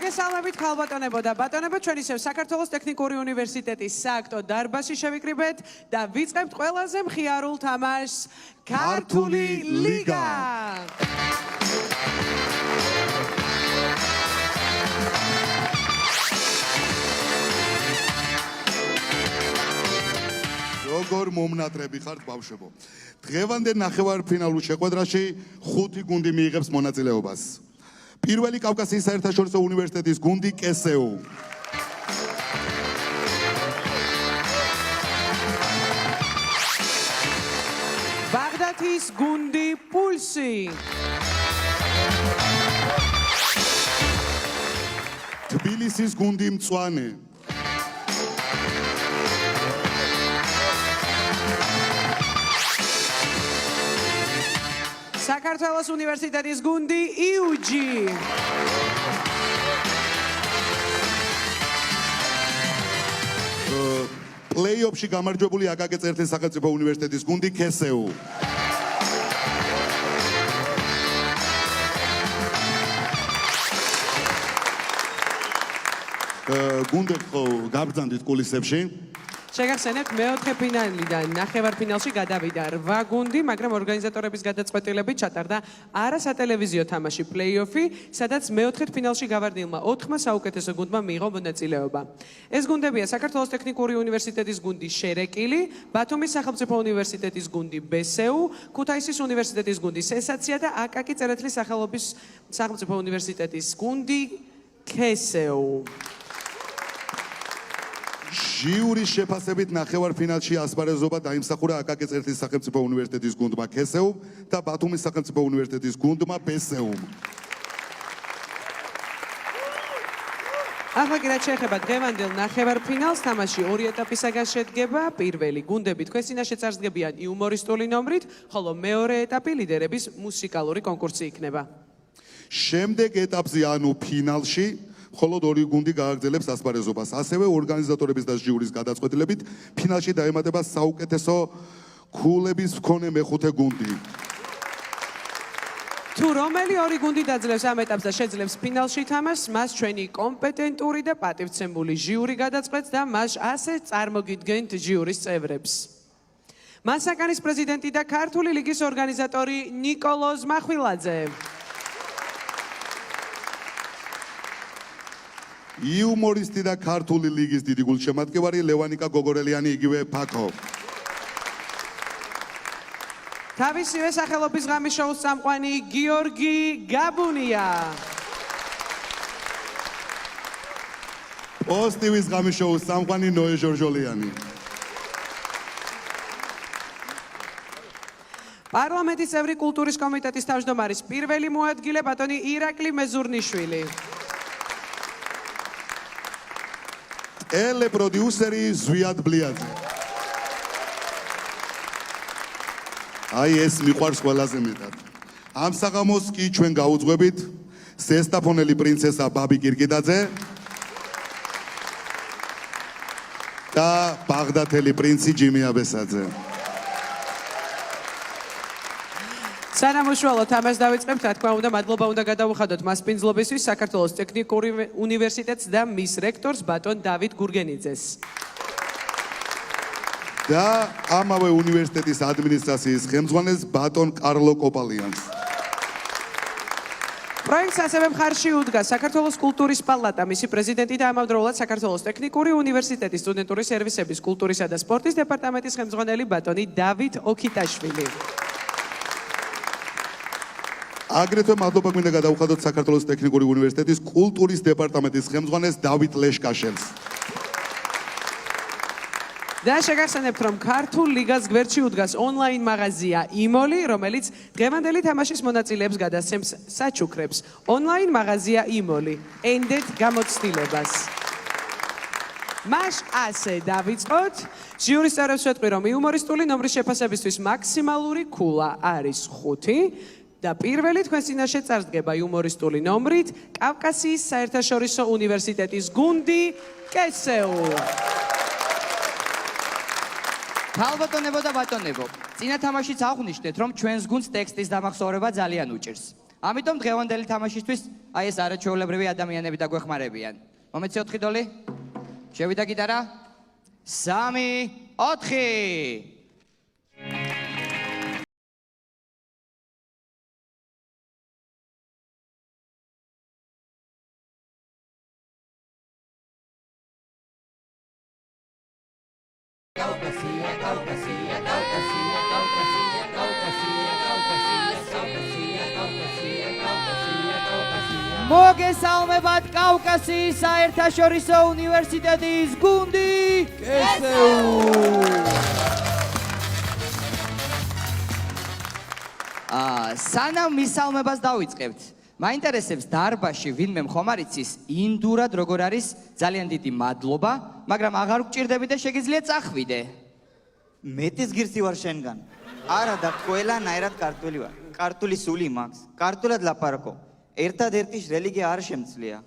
მოგესალმებით ქალბატონებო და ბატონებო, ჩვენ ისევ საქართველოს ტექნიკური უნივერსიტეტის სააქტო დარბაზში შევიკრიბეთ და ვიწყებთ ყველაზე მხიარულ თამაშს ქართული ლიგა. როგორ მომნატრები ხართ ბავშვებო. დღევანდელ ნახევარფინალურ შეხვედრაში 5 გუნდი მიიღებს მონაწილეობას. პირველი კავკასიის საერთაშორისო უნივერსიტეტის გუნდი კესეუ. ბაღდათის გუნდი პულსი. თბილისის გუნდი მწვანე. საქართველოს უნივერსიტეტის გუნდი იუჯი. პლეი-ოფში გამარჯვებული აკაკი წერეთის სახელმწიფო უნივერსიტეტის გუნდი ქესეუ. გუნდი გაბრძანდით კულისებში. შეგახსენებთ, მეოთხე ფინალიდან ნახევარფინალში გადავიდა 8 გუნდი, მაგრამ ორგანიზატორების გადაწყვეტილებით ჩატარდა არასატელევიზიო თამაში პლეი-ოფი, სადაც მეოთხე ფინალში გავარდნილმა 4 საუკეთესო გუნდმა მიიღო მონაწილეობა. ეს გუნდებია საქართველოს ტექნიკური უნივერსიტეტის გუნდი შერეკილი, ბათუმის სახელმწიფო უნივერსიტეტის გუნდი ბესეუ, ქუთაისის უნივერსიტეტის გუნდი სენსაცია და აკაკი წერეთლის სახელობის სახელმწიფო უნივერსიტეტის გუნდი ქესეუ. ჟიურის შეფასებით ნახევარფინალში ასპარეზობა დაიმსახურა აკაკი წერეთის სახელმწიფო უნივერსიტეტის გუნდმა ქესეუ და ბათუმის სახელმწიფო უნივერსიტეტის გუნდმა ბესეუმ. ახლა კი რაც შეეხება დღევანდელ ნახევარფინალს, თამაში 2 ეტაპისაგან შედგება. პირველი გუნდები თქვენ წინაშე წარსდგებიან იუმორისტული ნომრით, ხოლო მეორე ეტაპი ლიდერების მუსიკალური კონკურსი იქნება. შემდეგ ეტაპზე ანუ ფინალში მხოლოდ 2 გუნდი გააგრძელებს ასპარეზობას. ასევე ორგანიზატორების და ჟიურის გადაწყვეტილებით ფინალში დაემატება საუკეთესო ქულების მქონე მეხუთე გუნდი. თუ რომელი 2 გუნდი დაძლევს ამ ეტაპს და შეძლებს ფინალში თამაშს, მას ჩვენი კომპეტენტური და პატივცემული ჟიური გადაწყვეტს და მას ასე წარმოგიდგენთ ჟიურის წევრებს. მასაკანის პრეზიდენტი და ქართული ლიგის ორგანიზატორი ნიკოლოზ მახვილაძე. იუმორისტი და ქართული ლიგის დიდი გულშემატკივარი ლევანიკა გოგორელიანი იგივე ფაქო. თავისივე სახელობის ღამის შოუს წამყვანი გიორგი გაბუნია. პოსტივის ღამის შოუს წამყვანი ნოე ჟორჟოლიანი. პარლამენტის წევრი კულტურის კომიტეტის თავმჯდომარის პირველი მოადგილე ბატონი ირაკლი მეზურნიშვილი. ტელეპროდიუსერი ზვიად ბლიაძე. აი ეს მიყვარს ყველაზე მეტად. ამ საღამოს კი ჩვენ გაუძღვებით სესტაფონელი პრინცესა ბაბი კირკიდაძე და ბაღდათელი პრინცი ჯიმი აბესაძე. სანამ უშუალოდ ამას დავიწყებთ, რა თქმა უნდა, მადლობა უნდა გადავუხადოთ მასპინძლობისთვის საქართველოს ტექნიკური უნივერსიტეტს და მის რექტორს ბატონ დავით გურგენიძეს. და ამავე უნივერსიტეტის ადმინისტრაციის ხელმძღვანელს ბატონ კარლო კოპალიანს. პროექტს ასევე მხარში უდგა საქართველოს კულტურის პალატა, მისი პრეზიდენტი და ამავდროულად საქართველოს ტექნიკური უნივერსიტეტის სტუდენტური სერვისების კულტურისა და სპორტის დეპარტამენტის ხელმძღვანელი ბატონი დავით ოქიტაშვილი. აგრეთვე მადლობა გვინდა გადავუხადოთ საქართველოს ტექნიკური უნივერსიტეტის კულტურის დეპარტამენტის ხელმძღვანელს დავით ლეშკაშელს. და შეგახსენებთ, რომ ქართულ ლიგას გვერდში უდგას ონლაინ მაღაზია იმოლი, რომელიც დღევანდელი თამაშის მონაწილეებს გადასცემს საჩუქრებს. ონლაინ მაღაზია იმოლი. ენდეთ გამოცდილებას. მას ასე დავიწყოთ. ჟიურის წევრებს ვეტყვი, რომ იუმორისტული ნომრის შეფასებისთვის მაქსიმალური ქულა არის 5. და პირველი თქვენს წინაშე წარსდგება იუმორისტული ნომრით კავკასიის საერთაშორისო უნივერსიტეტის გუნდი კესეუ. ქალბატონებო და ბატონებო, წინა თამაშიც აღვნიშნეთ, რომ ჩვენს გუნდს ტექსტის დამახსოვრება ძალიან უჭირს. ამიტომ დღევანდელი თამაშისთვის აი ეს არაჩვეულებრივი ადამიანები დაგვეხმარებიან. მომეცი 4 დოლი. შევიდა გიტარა. 3 4 მოგესალმებათ კავკასიის საერთაშორისო უნივერსიტეტის გუნდი სანამ მისალმებას დავიწყებთ მაინტერესებს დარბაზში ვინმე მხომ არ იცის ინდურად როგორ არის ძალიან დიდი მადლობა მაგრამ აღარ გჭირდები და შეგიძლია წახვიდე მეტის გირსი ვარ შენგან არა და ყველანაირად ქართული ვარ ქართული სული მაქვს ქართულად ლაპარაკო ერთადერთი რელიგია არ შემცლია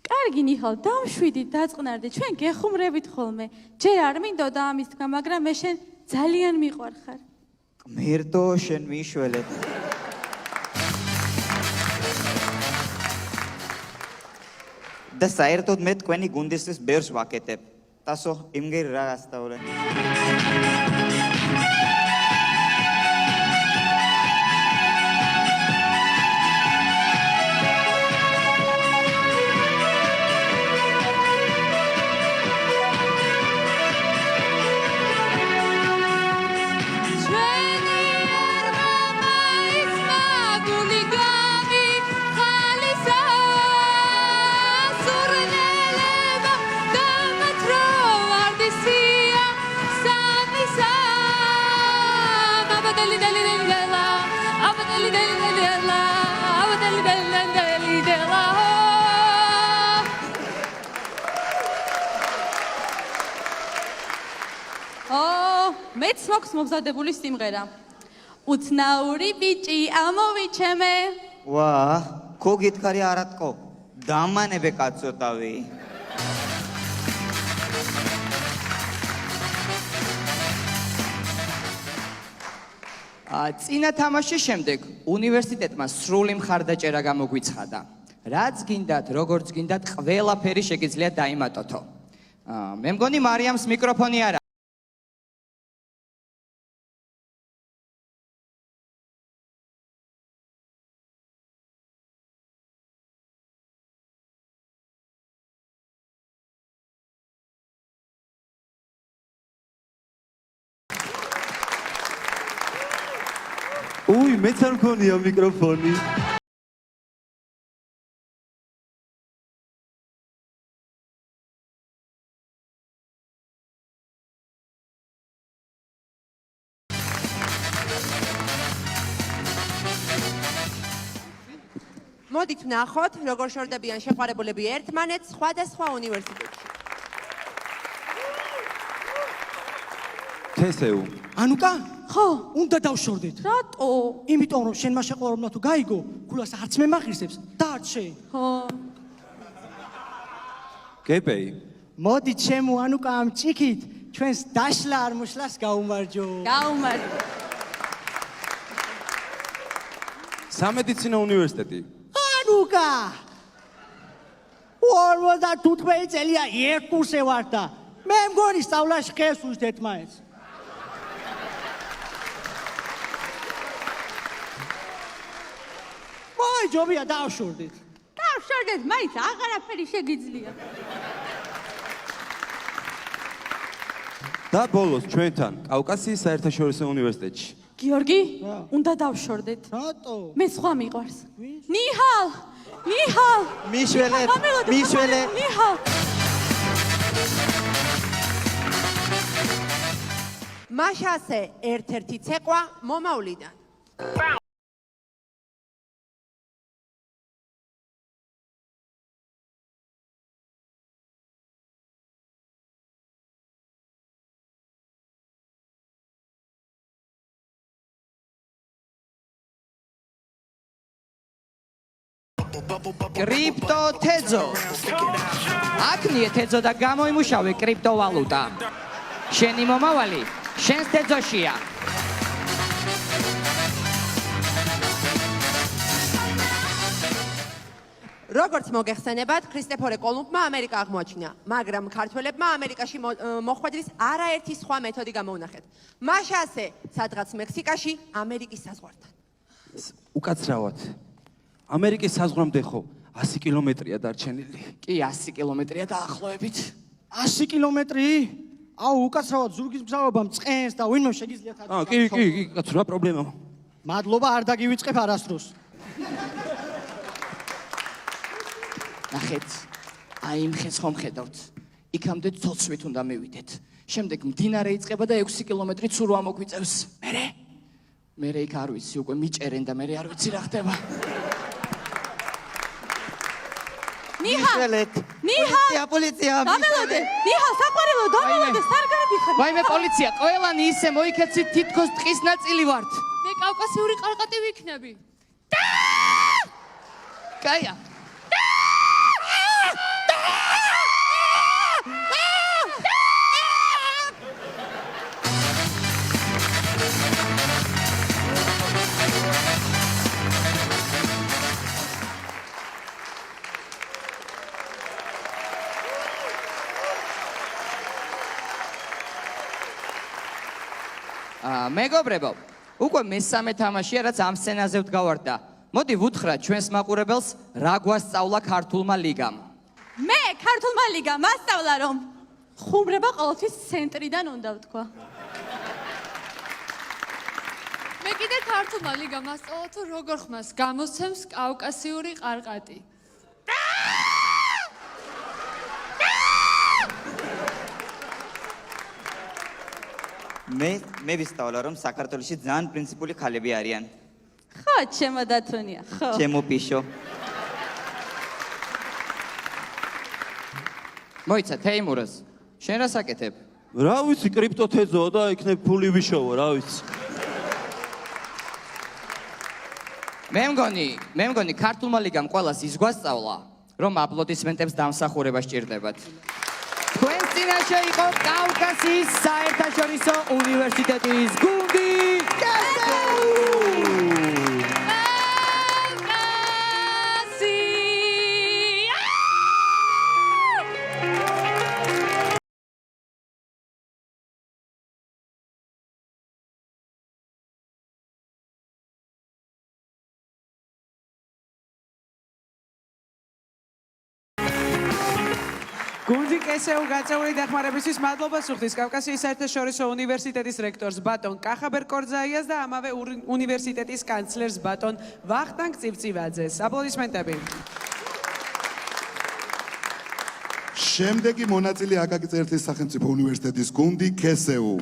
კარგი ნიხალ დამშვიდით დაწყნარდე ჩვენ გეხუმრებით ხოლმე ჯერ არ მინდოდა ამის თქვა მაგრამ მე შენ ძალიან მიყვარხარ მერტო შენ მიშველე და საერთოდ მე თქვენი გუნდისთვის ბევრს ვაკეთებ ტასო იმგერ რა ასწავლე მეც მაქვს მომზადებული სიმღერა უცნაური ბიჭი ამოვიჩემე ვა ხო გითხარი არატყო დამანებე კაცოტავი წინა თამაშის შემდეგ უნივერსიტეტმა სრული მხარდაჭერა გამოგვიცხადა რაც გინდათ როგორც გინდათ ყველაფერი შეგიძლიათ დაიმატოთო მე მგონი მარიამს მიკროფონი არა უი, მეც არ მქონია მიკროფონი. მოდით ვნახოთ, როგორ შორდებიან შეყვარებულები ერთმანეთს სხვადასხვა უნივერსიტეტში. თესეუ. ანუკა? ხო უნდა დავშორდეთ. რატო იმიტომ რომ შენ მას შეყვარებულა თუ გაიგო, ქულას არც მე მახირსებს, დარჩე. ხო კეპეი. მოდი ჩემო ანუკა ამ ჭიქით ჩვენს დაშლა არ მოშლას გაუმარჯო. გაუმარ სამედიცინო უნივერსიტეტი. ანუკა! 45 წელია ერთ კურსზე ვარ და მე მგონი სწავლაში ხეს უსდეთ მაინც. მოი ჯობია დავშორდეთ. დავშორდეთ მაინც აღარაფერი შეგიძლია და ბოლოს ჩვენთან კავკასიის საერთაშორისო უნივერსიტეტში. გიორგი უნდა დავშორდეთ რატო? მე სხვა მიყვარს ნიჰალ ნიჰალ მიშველე მიშველე ნიჰალ მაშასე ერთ-ერთი ცეკვა მომავლიდან. კრიპტოთეზო. აკნიე თეზო და გამოიმუშავე კრიპტოვალუტა. შენი მომავალი შენს თეზოშია. როგორც მოგეხსენებათ, ქრისტეფორე კოლუმბმა ამერიკა აღმოაჩინა, მაგრამ ქართველებმა ამერიკაში მოხვედრის არაერთი სხვა მეთოდი გამოუნახეთ. მაშასე, სადღაც მექსიკაში, ამერიკის საზღვართან. უკაცრავად. ამერიკის საზღვრამდე ხო 100 კილომეტრია დარჩენილი. კი 100 კილომეტრია დაახლოებით. 100 კილომეტრი? აუ, უკაცრავად ზურგის მგზავრობა მწყენს და ვინმე შეგიძლიათ კი, კაცო, რა პრობლემა? მადლობა, არ დაგივიწყებ არასდროს. ნახეთ, აი იმ ხეს ხომ ხედავთ. იქამდე ცოცხლით უნდა მივიდეთ. შემდეგ მდინარე იწყება და 6 კილომეტრი ცურვა მოგვიწევს. მერე იქ არ ვიცი, უკვე მიჭერენ და მერე არ ვიცი რა ხდება. ნიჰა, პოლიცია. დამელოდე, ნიჰა, საყვარელო, დამელოდე, სარგარები ხარ. ვაიმე პოლიცია, ყველანი ისე მოიქეცით, თითქოს ტყის ნაწილი ვართ. მე კავკასიური ყარყატი ვიქნები. კაია. მეგობრებო, უკვე მესამე თამაშია, რაც ამ სცენაზე ვდგავართ და მოდი ვუთხრათ ჩვენს მაყურებელს, რა გვასწავლა ქართულმა ლიგამ. მე ქართულმა ლიგამ მასწავლა, რომ ხუმრება ყოველთვის ცენტრიდან უნდა ვთქვა. მე კიდე ქართულმა ლიგამ მასწავლა, თუ როგორ ხმას გამოსცემს კავკასიური ყარყატი. მე ვისწავლა, რომ საქართველოში ძალიან პრინციპული ხალები არიან. ხო, ჩემო დათუნია, ხო. ჩემო პიშო. მოიცა თეიმურას, შენ რა საკეთებ? რა ვიცი, კრიპტოთეზოა და იქნებ ფული ვიშოვა, რა ვიცი. მე მგონი ქართულმა ლიგამ ყველას ის გვასწავლა, რომ აპლოდისმენტებს დამსახურება სჭირდებათ. თქვენ წინაშე იყო კავკასიის საერთაშორისო უნივერსიტეტის გუნდი. გუნდი კესეუ გაწეული დახმარებისთვის მადლობას უხდის კავკასიის საერთაშორისო უნივერსიტეტის რექტორს ბატონ კახაბერ კორძაიას და ამავე უნივერსიტეტის კანცლერს ბატონ ვახტანგ წივწივაძეს. აპლოდისმენტები. შემდეგი მონაწილე აკაკი წერეთის სახელმწიფო უნივერსიტეტის გუნდი კესეუ.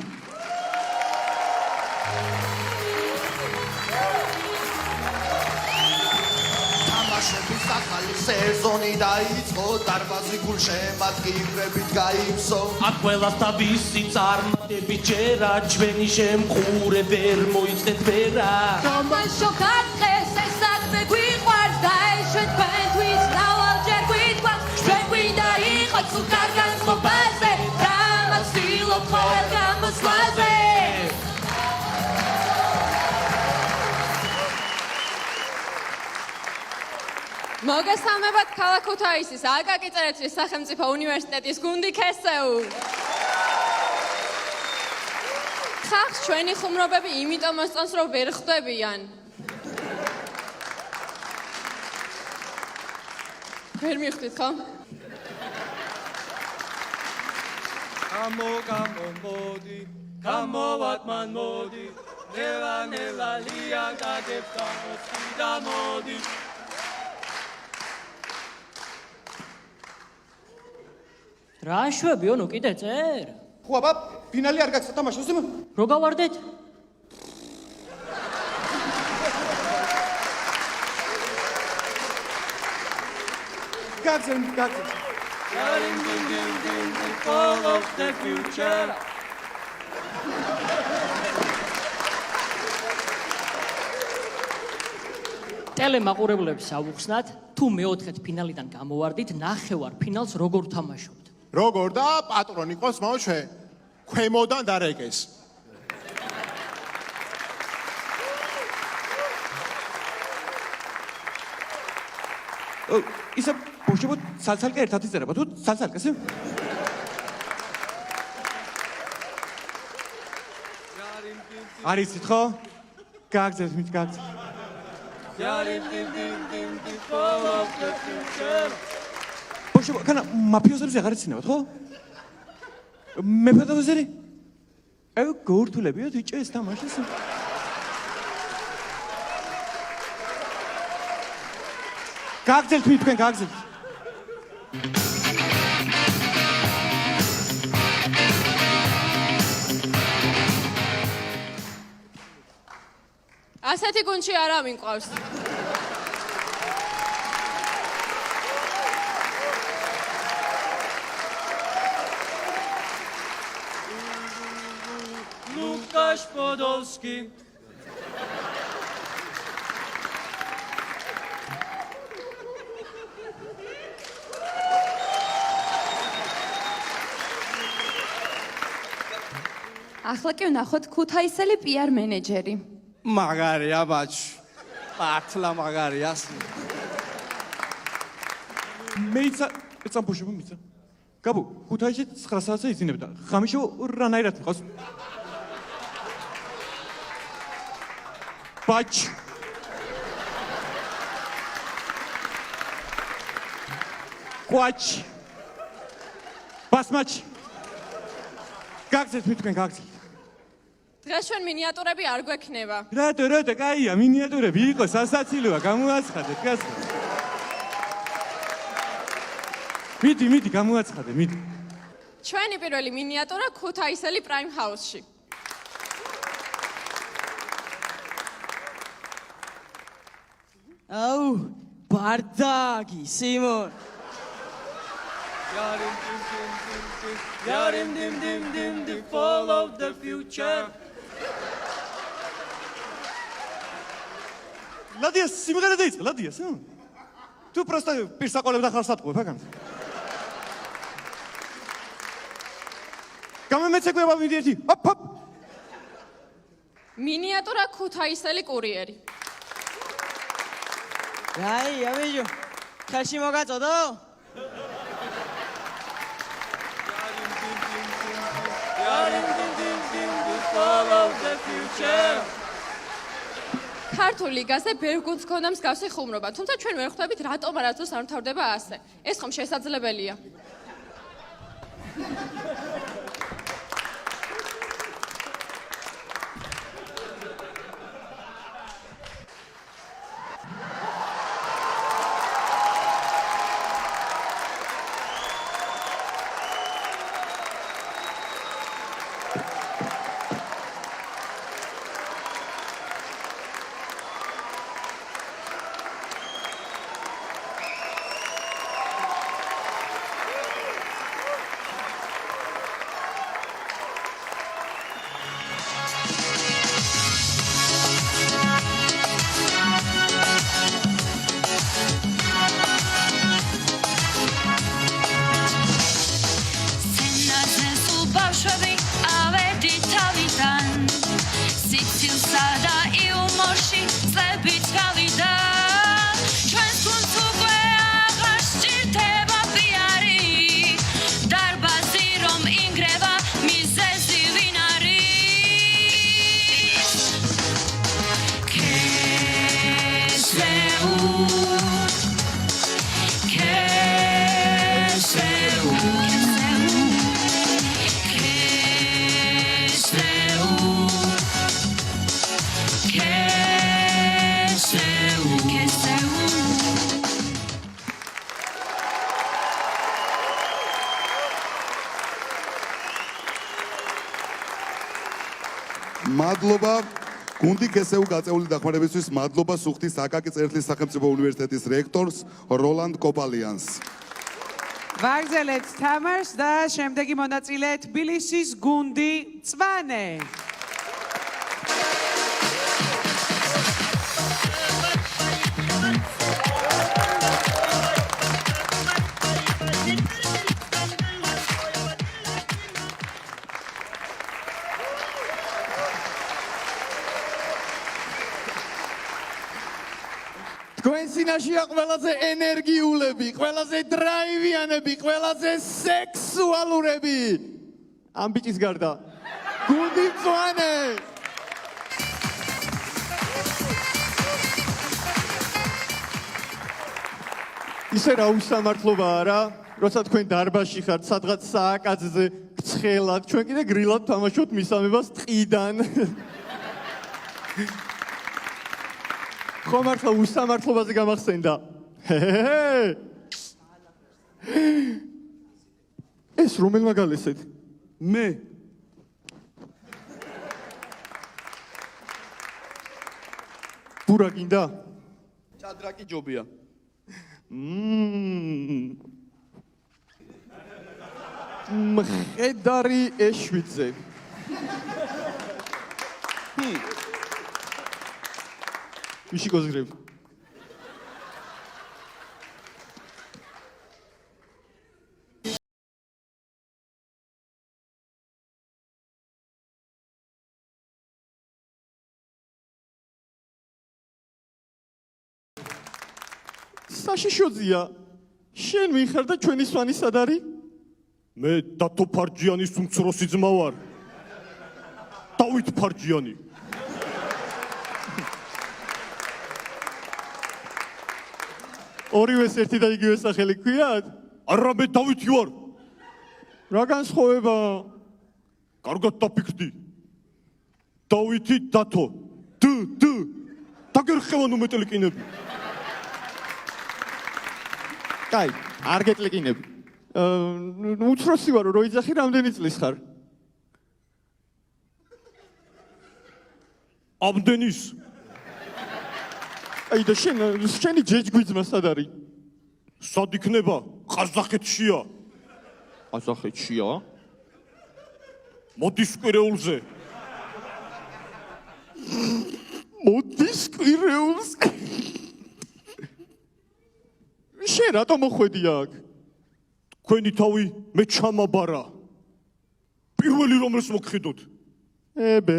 სეზონი დაიწყო, დარბაზი გულშემატკივრებით გაივსო. აქ ყველას თავისი წარმატებით ჯერა, ჩვენი შემყურე ვერ მოიწეთ ვერა. თამაშო ქართლეს ეს საქმე გვიყვარს და ეს ჩვენ თქვენთვის ნავალჯერ გვიყვარს. ჩვენ გვინდა იყო თუ კარგად მობაზე, რამაც ვცდილობ ყოველ გამოსვლაზე. მოგესალმებათ ქალაქ ქუთაისის აკაკი წერეთის სახელმწიფო უნივერსიტეტის გუნდი კესეუ. ხალხს ჩვენი ხუმრობები იმიტომ მოსწონს, რომ ვერ ხვდებიან. ვერ მიხვდით, ხო? მოდი, გამოვად მან მოდი, ნელა ლიან გაგებს გამოსი და მოდი. რა შვებიო, ნუ კიდე წერ? ხო, აბა, ფინალი არ გაქვს თამაშოს? რო გავარდეთ? გაგზენ. All of the future. ტელემაყურებლებს ავუხსნათ, თუ მეოთხედ ფინალიდან გამოვარდით, ნახევარ ფინალს როგორ თამაშობთ? როგორ და პატრონი ყავს მოჩვე ქვემოდან დარეკეს. ისა ბოშებო სალსალკა ერთად იწერება თუ სალსალკას? არის ხო? გააგზავნეთ მით გააგზავნეთ. ბოშებო, კანა მაფიოზებს აღარ იცინებთ ხო? მეფადავაზერი? გორთულებიოთ იჭეს თამაშის. გააგზავნეთ მით თქვენ გააგზავნეთ. ასეთი გუნდში არა მიყავს. ლუკაშ პოდოლსკი. ახლა კი ვნახოთ ქუთაისელი PR მენეჯერი. მაგარია ბაჭი. მართლა მაგარია. მეიცა ეცამ ბოშებო მიცა. გაბუ ქუთაისში 9 საათზე იზინებდა. ხამიშო რანაირად მიყავს? ბაჭი. კვაჩი. ბასმაჩი. გააგზავნეთ მით თქვენ გააგზავნეთ. დღეს ჩვენ მინიატურები არ გვექნება. რატო, კაია, მინიატურები იყო, სასაცილოა, გამოაცხადეთ, გასხდეთ. მიდი, გამოაცხადე, მიდი. ჩვენი პირველი მინიატურა ქუთაისელი პრაიმ ჰაუსში. აუ, ბარდაგი, სიმონ. Yarim dim the fall of the future. ლადია სიმღერა დაიწყე, ლადია, თუ პროსტა პირსაყოლებ და ხარს ატყუებ, აგან. გამემეცეკვება მიდი ერთი. ჰოპ. მინიატურა ქუთაისელი კურიერი. აი, ამიჯო. ხალხი მოგაწოდო? ქართულ ლიგაზე ბევრ გუნდს ჰქონდა მსგავსი ხუმრობა, თუმცა ჩვენ ვერ ხვდებით რატომ არასდროს არ მთავრდება ასე. ეს ხომ შესაძლებელია. მადლობა გუნდი ქესეუ გაწეული დახმარებისთვის, მადლობა სუხთის აკაკი წერტლის სახელმწიფო უნივერსიტეტის რექტორს როლანდ კოპალიანს. ვაგზელეთ თამაშს და შემდეგი მონაწილე თბილისის გუნდი წვანე. თქვენ წინაშეა ყველაზე ენერგიულები, ყველაზე დრაივიანები, ყველაზე სექსუალურები. ამ ბიჭის გარდა. გუნდი მწვანე. ისე რა უსამართლობაა რა, როცა თქვენ დარბაზში ხართ, სადღაც სააკაძეზე გცხელად, ჩვენ კიდე გრილად თამაშობთ მისამებას ტყიდან. ხო მართლა უსამართლობაზე გამახსენდა. ეს რომელმა გალესეთ? მე. ბურა გინდა? ჭადრაკი ჯობია. მხედარი ეშვიძე. ვიში გოზგრებ? საშიშოძია. შენ ვიხარ და ჩვენი სვანი სად არის? მე დათო ფარჯიანის უმცროსი ძმა ვარ. დავით ფარჯიანი. ორივეს ერთი და იგივე სახელი ქვიათ? არა, მე დავითი ვარ. რა განსხვავება? კარგად დაფიქრდი. დავითი დათო. დაგერხევან უმეტელიკინები. კაი, არ გეტლიკინები. უცროსი ვარო, რო იძახი რამდენი წლის ხარ? ამდენის. აი და შენი ჯეჯგვიძმა სად არის? სად იქნება? ყაზახეთშია. ყაზახეთშია? მოდის კვირეულზე. მოდის კვირეულზე? შენ რატომ მოხვედი აქ? თქვენი თავი მე ჩამაბარა. პირველი რომელს მოგხედოთ. ებე.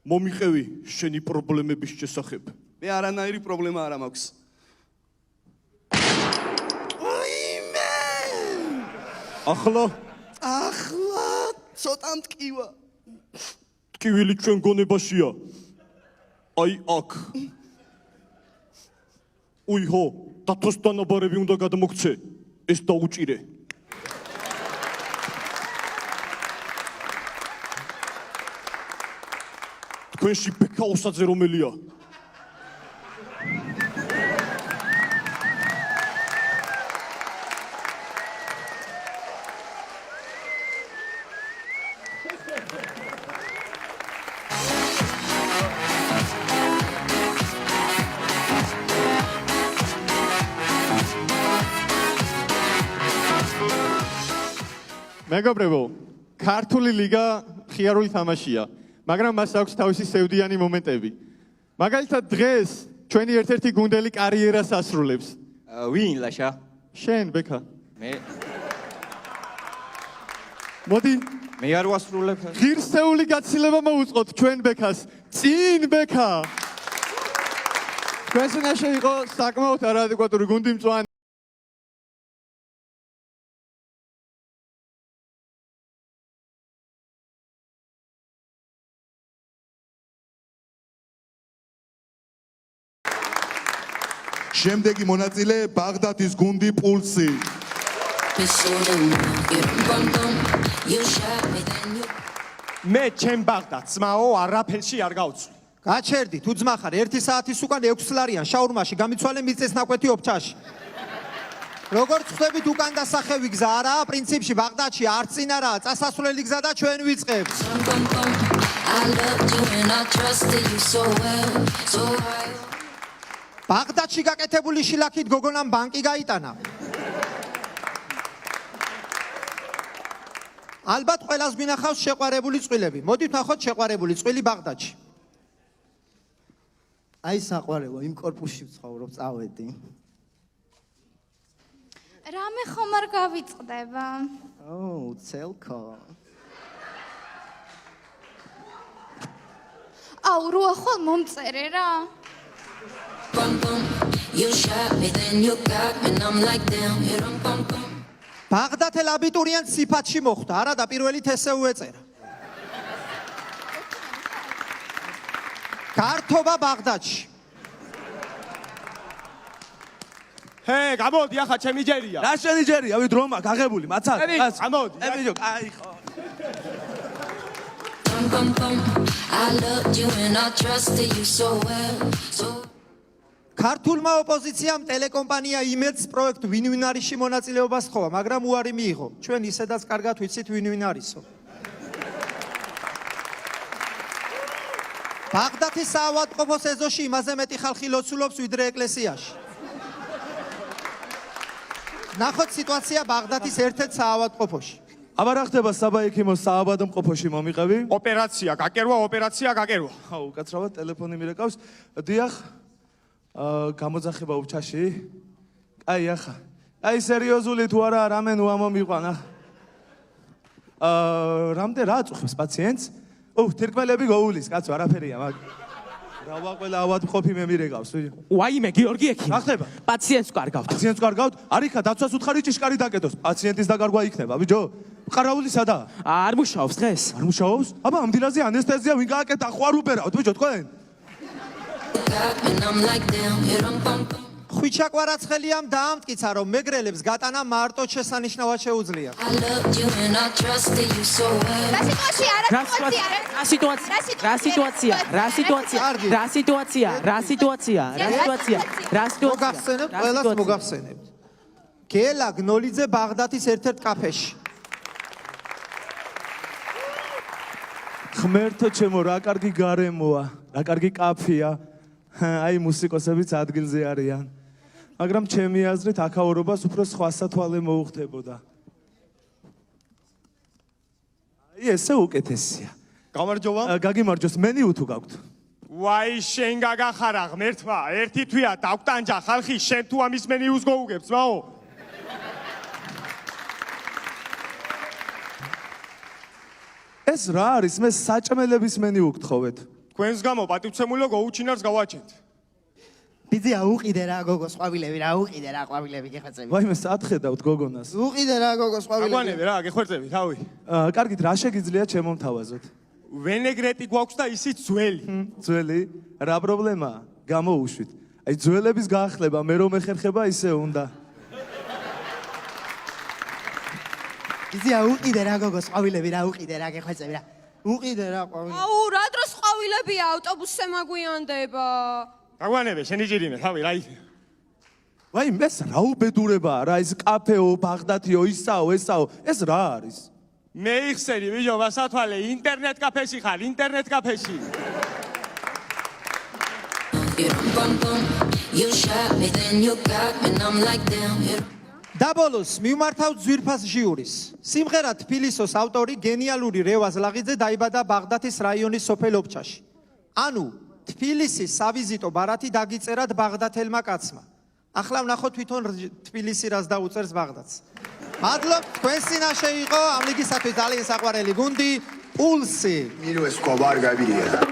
მომიყევი შენი პრობლემების შესახებ. მე არანაირი პრობლემა არ მაქვს. ახლა ცოტა მტკივა. ტკივილი ჩვენ გონებაშია. აი აქ. უიჰო, დათოს დანაბარები უნდა გადმოგცე. ეს დაუჭირე. თქვენში ბექაოსაძე რომელია? მეგობრებო, ქართული ლიგა ხიარული თამაშია, მაგრამ მას აქვს თავისი სევდიანი მომენტები. მაგალითად დღეს ჩვენი ერთ-ერთი გუნდელი კარიერას ასრულებს. ვინ ლაშა? შენ, ბექა. მე მოდი, მე არ ვასრულებ. ღირსეული გაცილება მოუწყოთ ჩვენ ბექას. წინ ბექა. თქვენ წინაშე იყო საკმაოდ არაადეკვატური გუნდი მწვანე. შემდეგი მონაწილე ბაღდათის გუნდი პულსი. მე ჩემ ბაღდათს მაო არაფერში არ გავცვლი. გაჩერდი, თუ ძმა ხარ 1 საათის უკან 6 ლარიან შაურმაში გამიცვალე მიწეს ნაკვეთი ოფჩაში. როგორც ხვდებით უკან დასახევი გზა არაა, პრინციპში ბაღდათში არც წინ არაა, წასასვლელი გზა და ჩვენ ვიწყებთ. ბაღდათში გაკეთებული შილაქით გოგონამ ბანკი გაიტანა. ალბათ ყველას გვინახავს შეყვარებული წყვილები. მოდით ნახოთ შეყვარებული წყვილი ბაღდათში. აი საყვარელო, იმ კორპუსში ვცხოვრობ, წავედი. რამე ხომ არ გავიწყდება? ცელკო. აუ, რო ახვალ მომწერე რა. You shot me, then you got me, and I'm like damn, here I'm bum bum. ბაღდათელ აბიტურიენტ სიფათში მოხვდა, არა და პირველი თესე უეწერა. გართობა ბაღდათში. ჰე, გამოდი ახლა ჩემი ჯერია. რა შენი ჯერია? ვიდ რომა გაღებული, მაცად. გამოდი. ებიჯო, აი ხო. Bum bum bum. I loved you and I trusted you so well. So ქართულმა ოპოზიციამ ტელეკომპანია იმედს პროექტ ვინ-ვინ-არისში მონაწილეობას სთხოვა, მაგრამ უარი მიიღო. ჩვენ ისედაც კარგად ვიცით ვინ-ვინ არისო. ბაღდათის საავადმყოფოს ეზოში იმაზე მეტი ხალხი ლოცულობს ვიდრე ეკლესიაში. ნახოთ სიტუაცია ბაღდათის ერთ-ერთ საავადმყოფოში. აბა რა ხდება საბაიქიმოს საავადმყოფოში მომიყევი? ოპერაცია, გაკერვა, ოპერაცია, გაკერვა. ხა, უკაცრავად ტელეფონი მირეკავს. დიახ. გამოძახება უბჩაში? აი ახლა. აი სერიოზული თუ არა, რამე ნუ ამომიყვანა. რამდენ რა აწუხებს პაციენტს? თირკმელები გოულის, კაცო, არაფერია, მაგ. რა ვაყველა ავადმყოფი მე მირეკავს. ვაიმე, გიორგი ექი. რა ხდება? პაციენტს ვკარგავთ. პაციენტს ვკარგავთ? არიქა დაცვას უთხარი ჭიშკარი დაკეტოს. პაციენტის დაკარგვა იქნება, ბიჭო. ყარაული სადაა? არ მუშაობს დღეს. არ მუშაობს? აბა ამ დილაზე ანესთეზია ვინ გააკეთა? ხო არ უპერავთ, ბიჭო, თქვენ? ხვიჩა კვარაცხელიამ დაამტკიცა, რომ მეგრელებს გატანა მარტო შესანიშნავად შეუძლია. მოგახსენებთ, ყველას მოგახსენებთ. გელა გნოლიძე ბაღდათის ერთ-ერთ კაფეში. ღმერთო ჩემო, რა კარგი გარემოა, რა კარგი კაფეა. აი მუსიკოსებიც ადგილზე არიან. მაგრამ ჩემი აზრით აქაურობას უფრო სხვა სათვალე მოუხდებოდა. აი ესე უკეთესია. გამარჯობა. გაგიმარჯოს, მენიუ თუ გაქვთ? ვაი, შენ გაგახარა ღმერთმა, ერთი თვია დაგვტანჯა ხალხი, შენ თუ ამის მენიუს გოუგებს, მაო? ეს რა არის? მე საჭმელების მენიუ გთხოვეთ. თქვენს გამო პატივცემულო გოუჩინარს გავაჩენთ. ბიძია უყიდე რა გოგოს ყვავილები რა უყიდე რა ყვავილები გეხვეწები. ვაიმე სათხედავთ გოგონას. უყიდე რა გოგოს ყვავილები. აგვანები რა, გეხვეწები, თავი. კარგით, რა შეგიძლია ჩემომთავაზოთ? ვენეგრეტი გვაქვს და ისიც ძველი. ძველი? რა პრობლემაა? გამოუშვით. აი ძველების გაახლება, მე რომ ეხერხება ისე უნდა. ბიძია უყიდე რა გოგოს ყვავილები რა უყიდე რა გეხვეწები რა. უყიდე რა ყვავილები. აუ, რა დროს ყვავილებია, ავტობუსზე მაგვიანდება. აგვანები, შენი ჯირიმე, თავი, რა იცი. ვაი, ეს რა უბედურებაა რა, ის კაფეო, ბაღდათიო, ისაო, ესაო, ეს რა არის? მე იხსენი, ვიჯო, ვასათვალე, ინტერნეტ კაფეში ხარ, ინტერნეტ კაფეში. დაბოლოს მიმართავთ ძვირფას ჟიურის. სიმღერა თბილისოს ავტორი გენიალური რევაზ ლაღიძე დაიბადა ბაღდათის რაიონის სოფელ ობჩაში. ანუ თბილისის სავიზიტო ბარათი დაგიწერათ ბაღდათელმა კაცმა. ახლა ვნახოთ თვითონ თბილისი რას დაუწერს ბაღდათს. მადლობთ, თქვენს წინაშე იყო ამ ლიგისათვის ძალიან საყვარელი გუნდი პულსი. Miro Escobar Gabriela.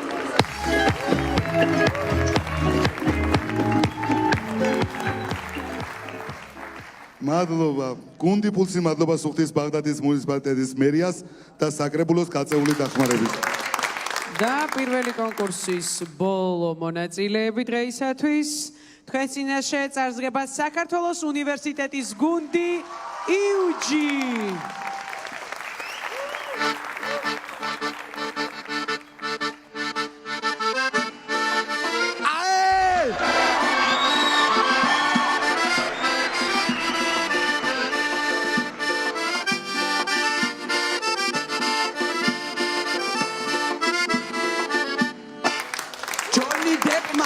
მადლობა. გუნდი პულსი მადლობა სუხთის ბაღდათის მუნიციპალიტეტის მერიას და საკრებულოს გაწეული დახმარებით. და პირველი კონკურსის ბოლო მონაწილეები დღეისათვის თქვენ წინაშე წარსდგება საქართველოს უნივერსიტეტის გუნდი იუჯი.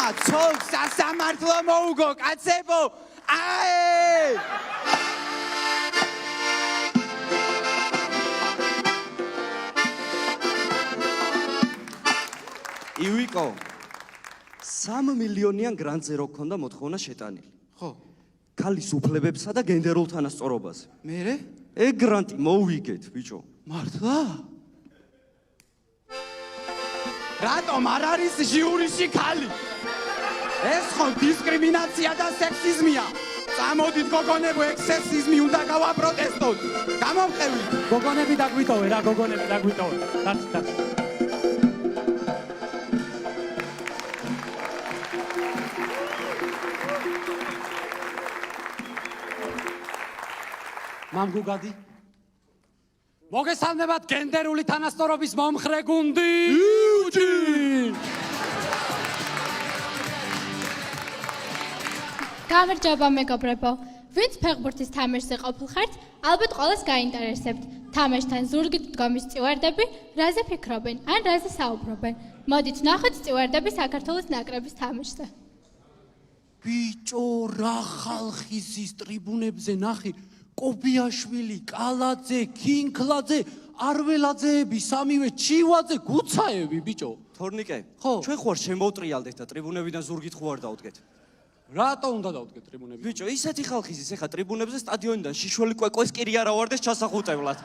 ცოლს სასამართლო მოუგო კაცებო. აი! ივიკო 3 მილიონიან გრანტზე რო ქონდა მოთხოვნა შეტანილი. ხო. ქალის უფლებებსა და გენდერულ თანასწორობაზე. მერე? ეგ გრანტი მოვიგეთ, ბიჭო. მართლა? რატომ არ არის ჟიურიში ქალი? ეს ხო დისკრიმინაცია და სექსიზმია. წამოდით გოგონებო, ეგ სექსიზმი უნდა გავაპროტესტოთ. გამომყევით. გოგონები დაგვიტოვე რა, გოგონები დაგვიტოვე. დაც. მამგუგადი. მოგესალმებათ გენდერული თანასწორობის მომხრე გუნდი. გამარჯობა მეგობრებო. ვინც ფეხბურთის თამაშზე ყოფილხართ, ალბათ ყველას გაინტერესებთ. თამაშთან ზურგით დგომის სტიუარდები რაზე ფიქრობენ, ან რაზე საუბრობენ. მოდით ნახოთ სტიუარდები საქართველოს ნაკრების თამაშზე. ბიჭო, რა ხალხი ზის ტრიბუნებზე ნახი. კობიაშვილი, კალაძე, კინკლაძე, არველაძეები, სამივე ჩივაძე, გუცაევი, ბიჭო. თორნიკე, ჩვენ ხوار შემოვტრიალდეთ და ტრიბუნებიდან ზურგით ხوار დავდგეთ. რატო უნდა დავდგეთ ტრიბუნები? ბიჭო, ისეთი ხალხი ზის ეხა ტრიბუნებზე სტადიონიდან შიშველი კვეკვეს კი არ ავარდეს ჩასახუტებლად.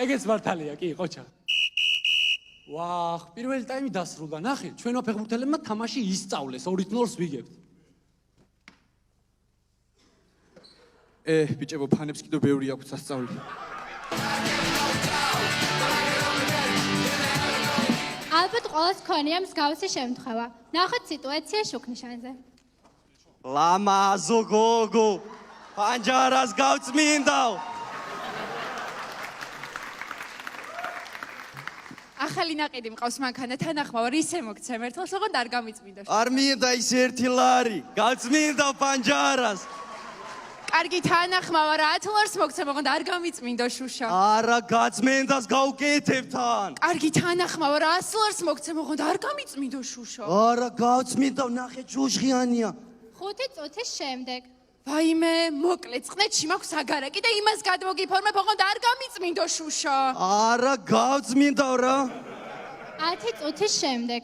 ეგეც მართალია, კი, ყოჩა. ვახ, პირველი ტაიმი დასრულდა. ნახე, ჩვენო ფეხბურთელებმა თამაში ისწავლეს, 2-0-ს ვიგებთ. ბიჭებო, ფანებს კიდევ ბევრი აქვს სასწაული. ალბათ ყველას ქონია მსგავსი შემთხვევა. ნახოთ სიტუაცია შუქნიშანზე. ლამაზო გოგო, პანჯარას გავწმინდავ. ახალი ნაყიდი მყავს მანქანა თანახმავარ ისე მოგცემ ერთხელს ოღონდ არ გამიწმინდა. არ მინდა ის 1 ლარი, გავწმინდავ პანჯარას. კარგი თანახმავარ 10 ლარს მოგცემ ოღონდ არ გამიწმინდა შუშა. არა, გაწმენდას გავკეთებ თან. კარგი თანახმავარ 100 ლარს მოგცემ ოღონდ არ გამიწმინდა შუშა. არა, გავწმინდავ, ნახე ჯუჟღიანია. 5 წუთის შემდეგ. ვაიმე, მოკლე წყნეთში მაქვს აგარაკი და იმას გადმოგიფორმებ ოღონდ არ გამიწმინდა შუშა. არა, გავწმინდავ რა. 10 წუთის შემდეგ.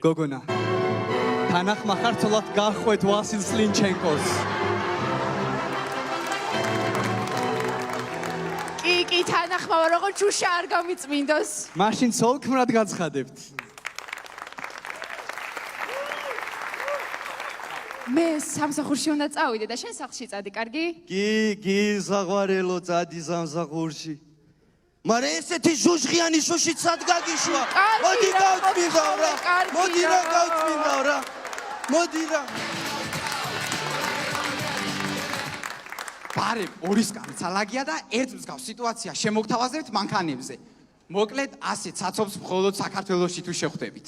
გოგონა. თანახმახარცოლად გახვეთ ვასილ სლინჩენკოს. კი, თანახმავარ ოღონდ შუშა არ გამიწმინდოს. მაშინ სოლქმრად გაცხადებთ. მე სამსახურში უნდა წავიდე და შენ სახლში წადი, კარგი? კი, საღვარელო წადი სამსახურში. მაგრამ ესეთი ჟუჟღიანი შუშით სად გაგიშვა? მოდი გავწმინდავ რა. მოდი რა გავწმინდავ რა. მოდი რა. ბარე, ორის გამცალაგია და ერთ მსგავს სიტუაცია შემოგთავაზებთ მანქანებზე. მოკლედ, ასეთ საცობს მხოლოდ საქართველოში თუ შეხვდებით.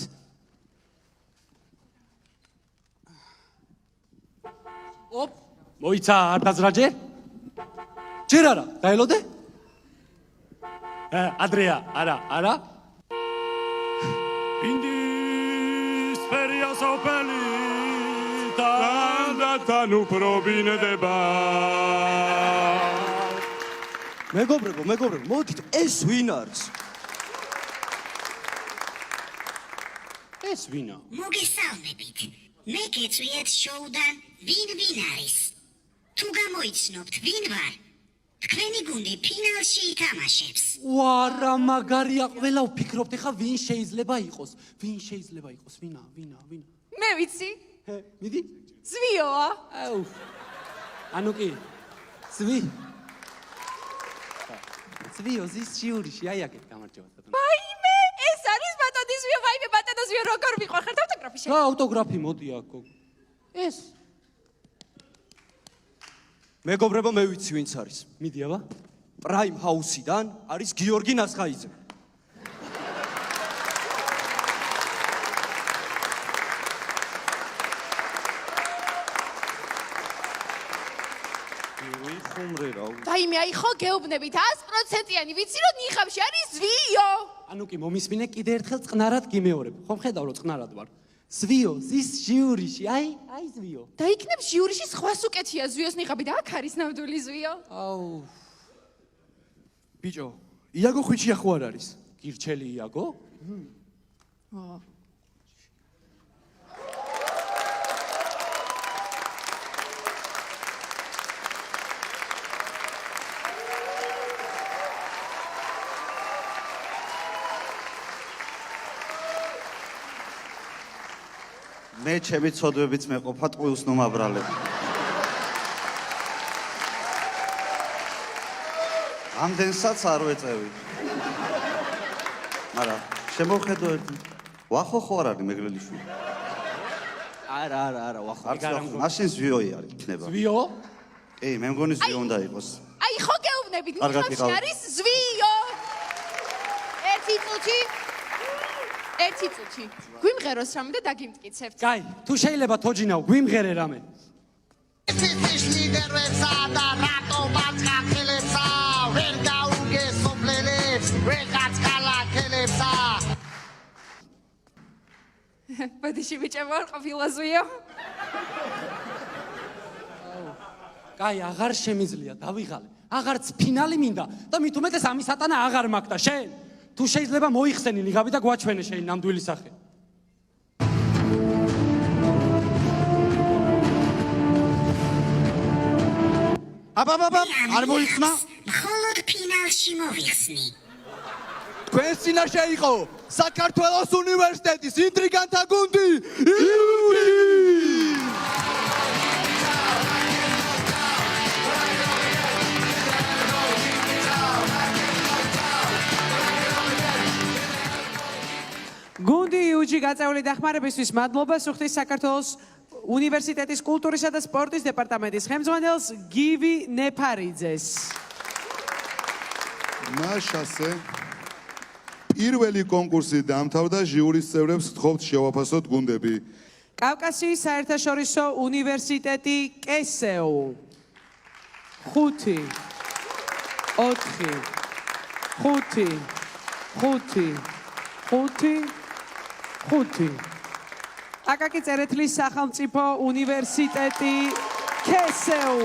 ოპ, მოიცა არ დაზრაჯერ? ჯერ არა, დაელოდე? ადრეა, არა. ინდის ფერია სოფელი თანდათან უფრო ბინდება. მეგობრებო, მოდით ეს ვინ არის? ეს ვინა? მოგესალმებით. მე გეწვიეთ შოუდან ვინ არის. თუ გამოიცნობთ ვინ ვარ, თქვენი გუნდი ფინალში ითამაშებს. ვარა, მაგარია, ყველა ვფიქრობთ, ეხა ვინ შეიძლება იყოს? ვინა? მე ვიცი. მიდი? ზვიოა. ანუ კი, ზვიო ზის ჟიურიში, აი აქეთ გამარჯობა. ვაიმე, ეს არის ბატონი ზვიო, ვაიმე, ბატონო ზვიო, როგორ მიყვარხართ ავტოგრაფი შენ? რა ავტოგრაფი მოდი აქ გოგო. ეს მეგობრებო, მე ვიცი ვინც არის. მიდი აბა. პრაიმ ჰაუსიდან არის გიორგი ნასხაიძე. ვაიმე, აი ხო გეუბნებით 100%-იანი ვიცი რომ ნიხამში არის ზვიო. ანუ კი მომისმინე კიდე ერთხელ წყნარად გიმეორებ. ხომ ხედავ რომ წყნარად ვარ. ზვიო, ზის ჟიურიში, აი ზვიო. და იქნებ ჟიურიში სხვას უკეთია ზვიოს ნიხაბი და აქ არის ნამდვილი ზვიო. აუ. ბიჭო, იაგო ხვიჩია ხო არ არის? გირჩელი იაგო? მე ჩემი ცოდვებიც მეყოფა ტყუილს ნომაბრალები. ამდენსაც არ ვეწევი. არა, შემოვხედო ერთი. ვახო ხო არ არის მეგრელიშვილი? არა, ვახო. მაშინ ზვიოი არის იქნება. ზვიო? კი, მე მგონი ზვიო უნდა იყოს. აი ხო გეუბნებით, კარგად ნახავში იყავ. არის ზვიო. ერთი წუთი. გვიმღეროს რამე და დაგიმტკიცებთ. კაი, თუ შეიძლება თოჯინავ, გვიმღერე რამე. ბოდიში ბიჭებო, არ ყოფილა ზვიო. კაი, აღარ შემიძლია, დავიღალე. აღარც ფინალი მინდა და მით უმეტეს ამის ატანა აღარ მაქვს და შენ თუ შეიძლება მოიხსენი ლიგავი და გვაჩვენე შენი ნამდვილი სახე. აბაბაბა, არ მოიხსნა? მხოლოდ ფინალში მოვიხსნი. თქვენ წინაშე იყო საქართველოს უნივერსიტეტის ინტრიგანტთა გუნდი იუჯი! გუნდი იუჯი გაწეული დახმარებისთვის მადლობა სუხთის საქართველოს უნივერსიტეტის კულტურისა და სპორტის დეპარტამენტის ხელმძღვანელს გივი ნეფარიძეს. მაშასე პირველი კონკურსი დამთავრდა, ჟიურის წევრებს ვთხოვთ შევაფასოთ გუნდები. კავკასიის საერთაშორისო უნივერსიტეტი კესეუ 5 აკაკი წერეთლის სახელმწიფო უნივერსიტეტი კესეუ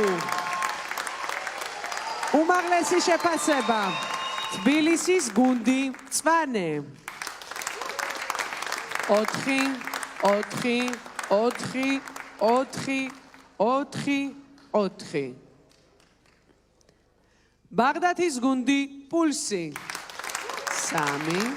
უმაღლესი შეფასება თბილისის გუნდი მწვანე 4 ბაღდათის გუნდი პულსი 3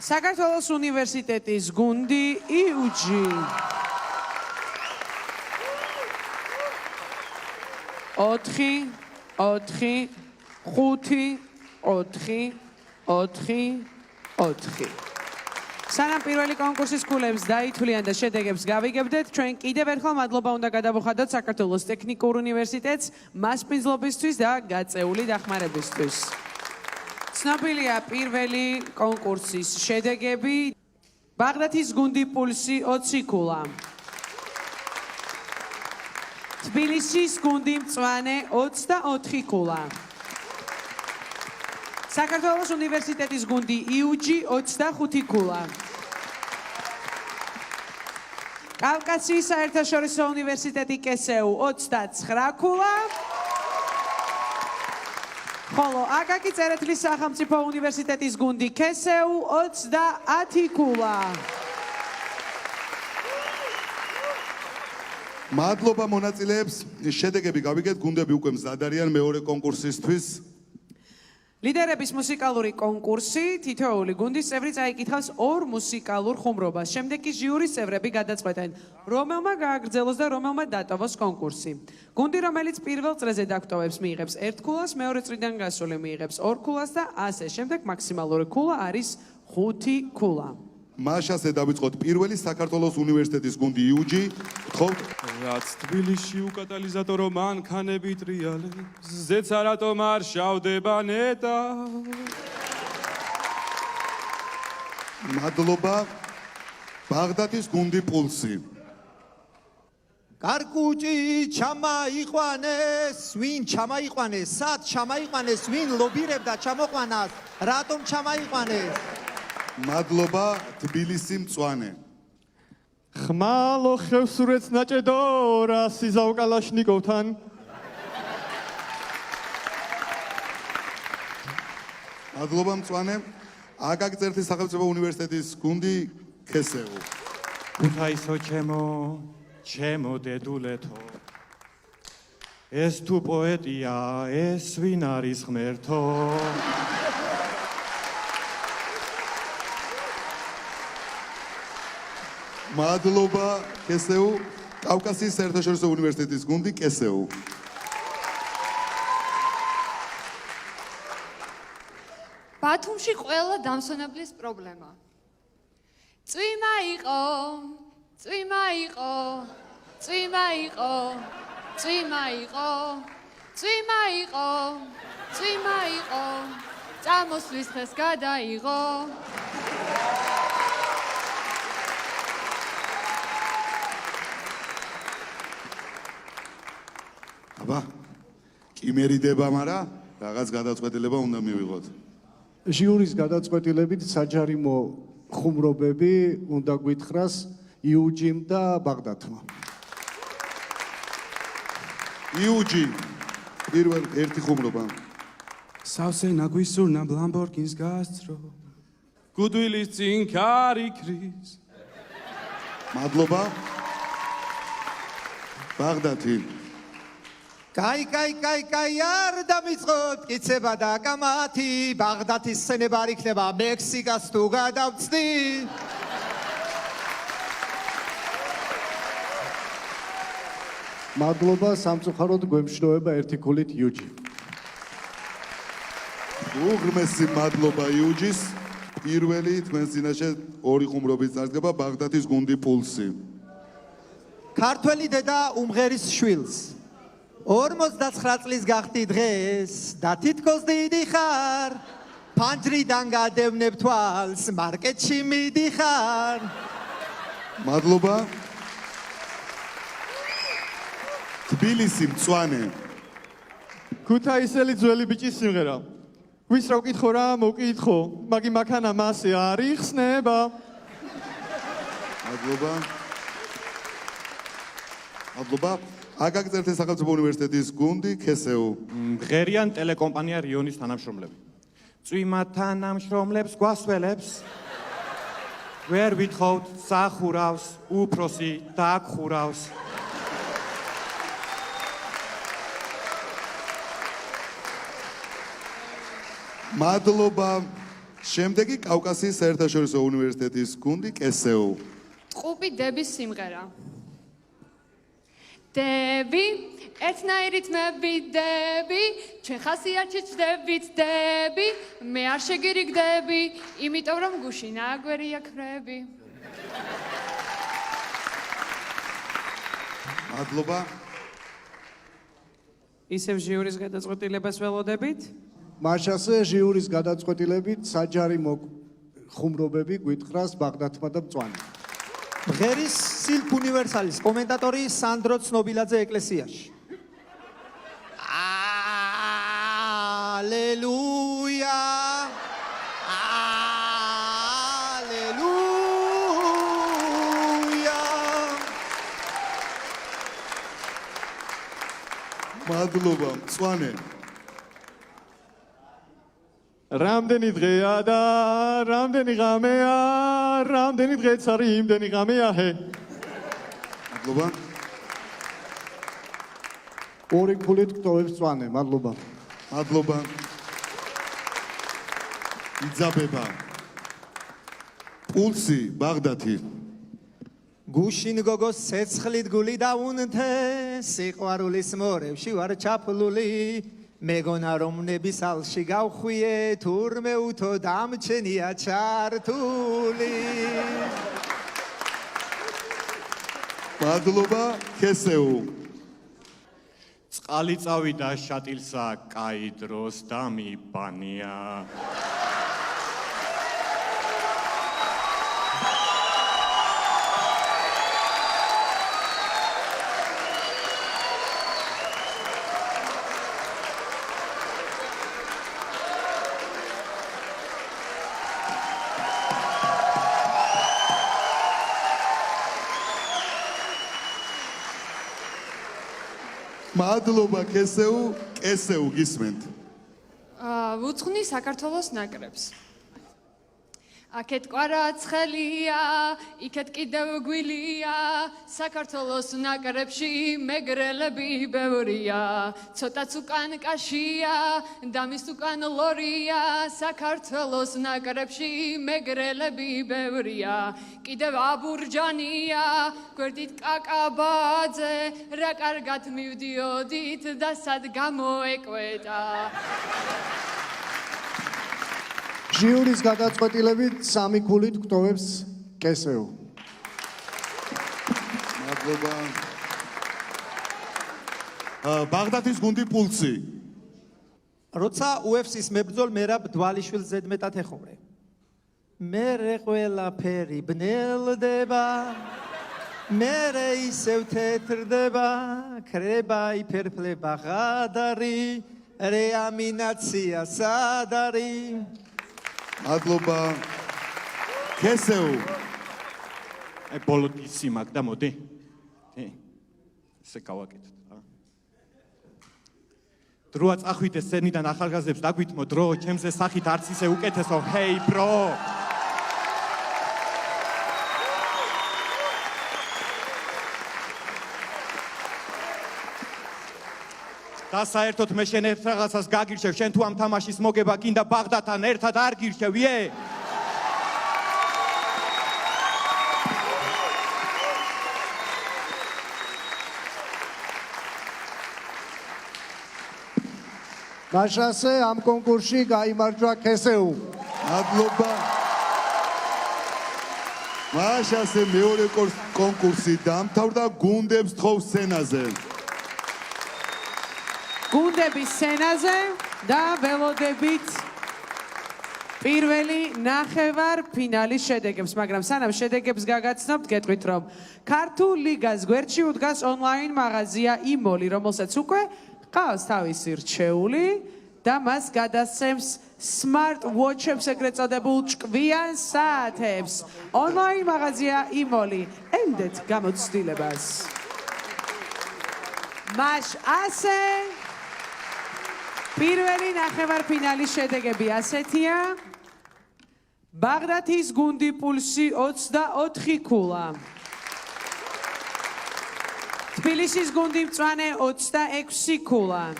საქართველოს უნივერსიტეტის გუნდი იუჯი 4 სანამ პირველი კონკურსის ქულებს დაითვლიან და შედეგებს გავიგებდეთ, ჩვენ კიდევ ერთხელ მადლობა უნდა გადავუხადოთ საქართველოს ტექნიკურ უნივერსიტეტს მასპინძლობისთვის და გაწეული დახმარებისთვის. ცნობილია პირველი კონკურსის შედეგები. ბაღდათის გუნდი პულსი 20 ქულა. თბილისის გუნდი მწვანე 24 ქულა. საქართველოს უნივერსიტეტის გუნდი იუჯი 25 ქულა. კავკასიის საერთაშორისო უნივერსიტეტი კესეუ 29 ქულა. ხოლო აკაკი წერეთლის სახელმწიფო უნივერსიტეტის გუნდი კესეუ 30 ქულა. მადლობა მონაწილეებს. შედეგები გავიგეთ, გუნდები უკვე მზად არიან მეორე კონკურსისთვის. ლიდერების მუსიკალური კონკურსი, თითოეული გუნდის წევრი წაიკითხავს 2 მუსიკალურ ხუმრობას. შემდეგ კი ჟიურის წევრები გადაწყვეტენ, რომელმა გააგრძელოს და რომელმა დატოვოს კონკურსი. გუნდი, რომელიც პირველ წრეზე დაგტოვებს, მიიღებს 1 ქულას, მეორე წრიდან გასული მიიღებს 2 ქულას და ასე შემდეგ მაქსიმალური ქულა არის 5 ქულა. მაშასე დავიწყოთ პირველი საქართველოს უნივერსიტეტის გუნდი იუჯი. ვთხოვთ რაც თბილისში უკატალიზატორო მანქანები ტრიალე ზეც არატომ არ შავდება ნეტა მადლობა ბაღდათის გუნდი პულსი. კარკუჭი ჩამაიყვანეს, ვინ ჩამაიყვანეს, სად ჩამაიყვანეს, ვინ ლობირებდა ჩამოყვანას, რატომ ჩამაიყვანეს? მადლობა თბილისი მწვანე. ხმალო ხევსურეთს ნაჭედო რა სიზავ კალაშნიკოვთან. მადლობა მწვანე. აკაკი წერეთის სახელმწიფო უნივერსიტეტის გუნდი კესეუ. ქუთაისო ჩემო, ჩემო დედულეთო. ეს თუ პოეტია, ეს ვინ არის ღმერთო? მადლობა კესეუ, კავკასიის საერთაშორისო უნივერსიტეტის გუნდი კესეუ. ბათუმში ყველა დამსვენებლის პრობლემა. წვიმა იყო, წვიმა იყო, წვიმა იყო, წვიმა იყო, წვიმა იყო, წვიმა იყო, წამოსვლის დღეს გადაიღო. აბა, კიმერიდება, მაგრამ რაღაც გადაწყვეტილება უნდა მივიღოთ. ჟიურის გადაწყვეტილებით საჯარიმო ხუმრობები უნდა გვითხრას იუჯიმ და ბაღდათმა. იუჯი, პირველ ერთი ხუმრობა. სავსე ნაგვისურნა ბლამბორგინს გასწრო. გუდვილის წინ ქარი ქრის. მადლობა. ბაღდათი. კაი არ დამიწყოთ კიცება და კამათი ბაღდათის სცენება არ იქნება მექსიკას თუ გადავწდი მადლობა სამწუხაროდ გვემშროება ერთი ქულით იუჯი. უღრმესი მადლობა იუჯის. პირველი თქვენს წინაშე ორი ხუმრობის წარდგება ბაღდათის გუნდი პულსი. ქართველი დედა უმღერის შვილს 49 წლის გახდი დღეს და თითქოს დიდი ხარ ფანჯრიდან გადევნებ თვალს მარკეტში მიდიხარ. მადლობა. თბილისი მწვანე. ქუთაისელი ძველი ბიჭის სიმღერა. ვის რა ვკითხო რა მოკითხო, მაგი მაქანა მასე არ იხსნება. მადლობა. მადლობა. აკაკწერთა სახელმწიფო უნივერსიტეტის გუნდი ქესეუ. მღერიან ტელეკომპანია რიონის თანამშრომლები. წვიმა თანამშრომლებს გვასველებს. ვერ ვითხოვთ სახურავს, უფროსი დაგხურავს. მადლობა. შემდეგი კავკასიის საერთაშორისო უნივერსიტეტის გუნდი კესეუ. ტყუპი დების სიმღერა. დები, ერთნაირით მებიდები, ჩვენ ხასიათში ჩდებით დები, მე არ შეგირიგდები, იმიტომ რომ გუში ნაგვერია ქრები. მადლობა. ისევ ჟიურის გადაწყვეტილებას ველოდებით? მაშასე ჟიურის გადაწყვეტილებით საჯარიმო ხუმრობები გვითხრას ბაღდათმა და მწვანე. მღერის სილფ უნივერსალის კომენტატორი სანდრო ცნობილაძე ეკლესიაში. ალელუია ალელუია. მადლობა მწვანე. რამდენი დღეა და რამდენი ღამეა, რამდენი დღეც არის იმდენი ღამეა ჰე. მადლობა. ორი ქულით გტოვებს მწვანე, მადლობა. მადლობა. იძაბება. პულსი ბაღდათი. გუშინ გოგოს ცეცხლით გული დაუნთე, სიყვარულის მორევში ვარ ჩაფლული. მეგონა რომ ნების ალში გავხვიე, თურმე უთო დამჩენია ჩართული. მადლობა ქესეუ. წყალი წავიდა შატილსა, კაი დროს დამიბანია. მადლობა კესეუ, კესეუ გისმენთ. ვუძღვნი საქართველოს ნაკრებს. აქეთ კვარაცხელია, იქეთ კიდევ გვილია, საქართველოს ნაკრებში მეგრელები ბევრია, ცოტაც უკან კაშია, და მის უკან ლორია, საქართველოს ნაკრებში მეგრელები ბევრია, კიდევ აბურჯანია, გვერდით კაკაბაძე, რა კარგად მივდიოდით და სად გამოეკვეთა. ჟიურის გადაწყვეტილებით 3 ქულით გტოვებს კესეუ. მადლობა. ბაღდათის გუნდი პულცი. როცა UFC-ს მებრძოლ მერაბ დვალიშვილს ზედმეტად ეხმრე. მერე ყველაფერი ბნელდება, მერე ისევ თეთრდება, ქრება იფერფლება ღადარი, რეამინაცია სად არის? მადლობა. კესეუ. აი ბოლო ისი მაგ და მოდი. ესე გავაკეთოთ რა. დროა წახვიდე სცენიდან ახალგაზრდებს დაგვითმო დრო, ჩემზე სახით არც ისე უკეთესო. ჰეი ბრო. და საერთოდ მე შენ ერთ რაღაცას გაგირჩევ, შენ თუ ამ თამაშის მოგება გინდა ბაღდათთან ერთად არ გირჩევ, იე? მაშასე ამ კონკურსში გაიმარჯვა კესეუ. მადლობა. მაშასე მეორე კონკურსი დამთავრდა, გუნდებს თხოვს სცენაზე. გუნდების სცენაზე და ველოდებით პირველი ნახევარფინალის შედეგებს, მაგრამ სანამ შედეგებს გაგაცნობთ, გეტყვით რომ ქართულ ლიგას გვერდში უდგას ონლაინ მაღაზია იმოლი, რომელსაც უკვე ყავს თავისი რჩეული და მას გადასცემს smart watch-ებს ეგრეთ წოდებულ ჭკვიან საათებს. ონლაინ მაღაზია იმოლი. ემდეთ გამოცდილებას. მაშ ასე პირველი ნახევარფინალის შედეგები ასეთია. ბაღდათის გუნდი პულსი 24 ქულა. თბილისის გუნდი მწვანე 26 ქულა.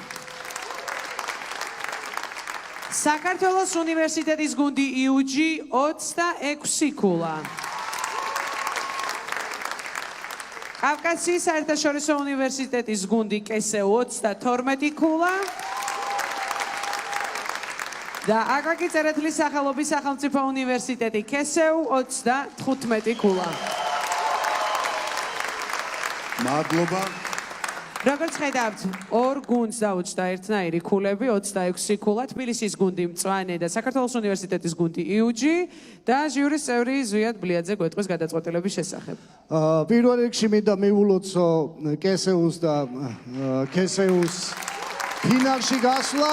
საქართველოს უნივერსიტეტის გუნდი იუჯი 26 ქულა. კავკასიის საერთაშორისო უნივერსიტეტის გუნდი კესეუ 32 ქულა. და აკაკი წერეთლის სახელობის სახელმწიფო უნივერსიტეტი კესეუ 35 ქულა. მადლობა. როგორც ხედავთ, ორ გუნდს დაუჭდა ერთნაირი ქულები, 26 ქულა, თბილისის გუნდი მწვანე და საქართველოს უნივერსიტეტის გუნდი იუჯი და ჟიურის წევრი ზვიად ბლიაძე გვეტყვის გადაწყვეტილების შესახებ. პირველ რიგში მინდა მივულოცო კესეუს და კესეუს ფინალში გასვლა.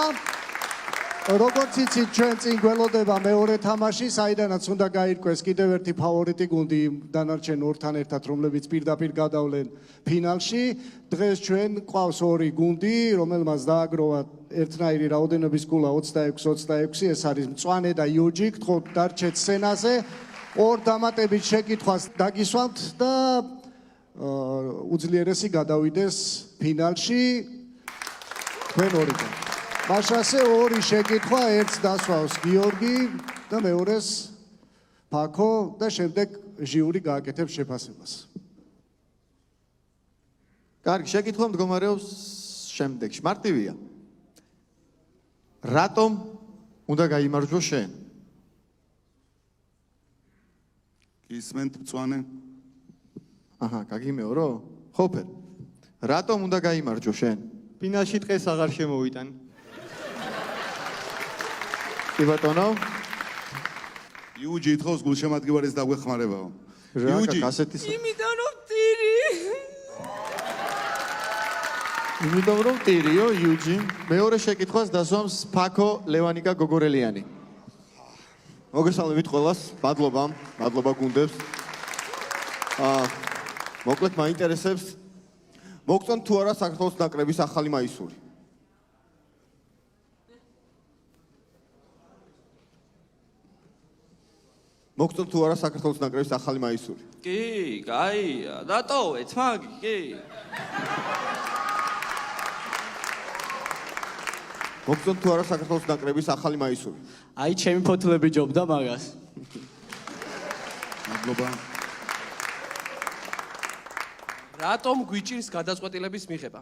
როგორც იცით, ჩვენ წინ გველოდება მეორე თამაში, საიდანაც უნდა გაირკვეს კიდევ ერთი ფავორიტი გუნდი დანარჩენ ორთან ერთად, რომლებიც პირდაპირ გადავლენ ფინალში. დღეს ჩვენ ყავს ორი გუნდი, რომელმაც დააგროვა ერთნაირი რაოდენობის ქულა 26-26, ეს არის მწვანე და იუჯი. გთხოვთ დარჩეთ სცენაზე, ორ დამატებით შეკითხვას დაგისვამთ და უძლიერესი გადავიდეს ფინალში თქვენ ორიდან. მაშასე ორი შეკითხვა, ერთს დასვავს გიორგი და მეორეს ფაქო და შემდეგ ჟიური გააკეთებს შეფასებას. კარგი, შეკითხვა მდგომარეობს შემდეგში. მარტივია. რატომ უნდა გაიმარჯვო შენ? ისმენთ მწვანე. აჰა, გაგიმეორო? ხოფერ. რატომ უნდა გაიმარჯვო შენ? ფინალში დღეს აღარ შემოვიტან. კი ბატონო. იუჯი ითხოვს გულშემატკივარის დაგვეხმარებაო. იუჯი კასეთის. იმიტომ რომ ტირი. იმიტომ რომ ტირიო იუჯი. მეორე შეკითხვას დასვამს ფაქო ლევანიკა გოგორელიანი. მოგესალმებით ყველას. მადლობა გუნდებს. მოკლედ მაინტერესებს მოგწონთ თუ არა საქართველოს ნაკრების ახალი მაისური? მოგწონთ თუ არა საქართველოს ნაკრების ახალი მაისური? კი, კაია. დატოვეთ მაგი, კი. მოგწონთ თუ არა საქართველოს ნაკრების ახალი მაისური? აი ჩემი ფოთლები ჯობდა მაგას. მადლობა. რატომ გვიჭირს გადაწყვეტილების მიღება?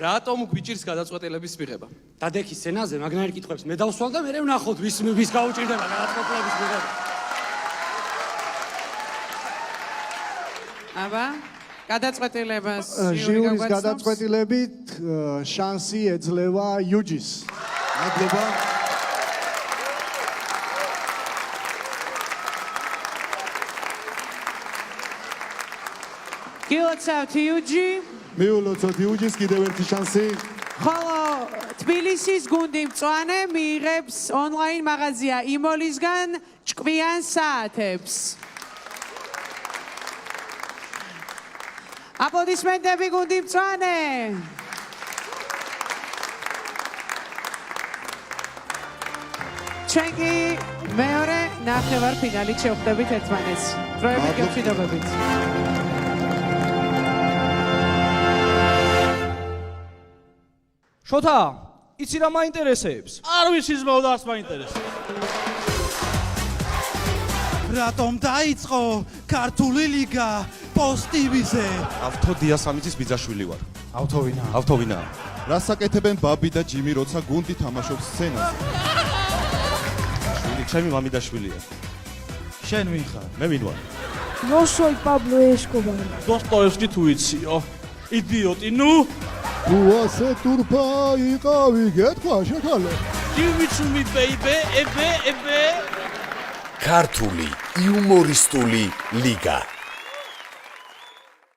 რატომ გვიჭირს გადაწყვეტილების მიღება? დადექი სცენაზე მაგნაირ კითხვებს მე დავსვამ და მე ვნახოთ ვის გაუჭირდება გადაწყვეტილების მიღება. აბა, გადაწყვეტილებას ჟიურის გადაწყვეტილებით შანსი ეძლევა იუჯის. მადლობა. გილოცავთ იუჯი. მიულოცოთ იუჯის კიდევ ერთი შანსი. ხოლო თბილისის გუნდი მწვანე მიიღებს ონლაინ მაღაზია იმოლისგან ჭკვიან საათებს. აპლოდისმენტები გუნდი მწვანე. ჩვენ კი მეორე ნახევარფინალით შევხვდებით ერთმანეთს. დროებით გემშვიდობებით. შოთა, იცი რა მაინტერესებს? არ ვიცი ზმაო და არც მაინტერესებს. რატომ დაიწყო ქართული ლიგა პოსტივიზე? ავთო დიასამიცის ბიძაშვილი ვარ. ავთოვინა. ავთოვინა. რას აკეთებენ ბაბი და ჯიმი როცა გუნდი თამაშობს სცენაზე? შვილი, ჩემი მამიდაშვილია. შენ ვინ ხარ? მე ვინ ვარ? No soy Pablo Escobar. დოსტოევსკი თუ იციო. იდიოტი, ნუ. თუ ასე თურფა იყავი, გეთქვა შეხალე. Give it to me baby, ebe. ქართული იუმორისტული ლიგა.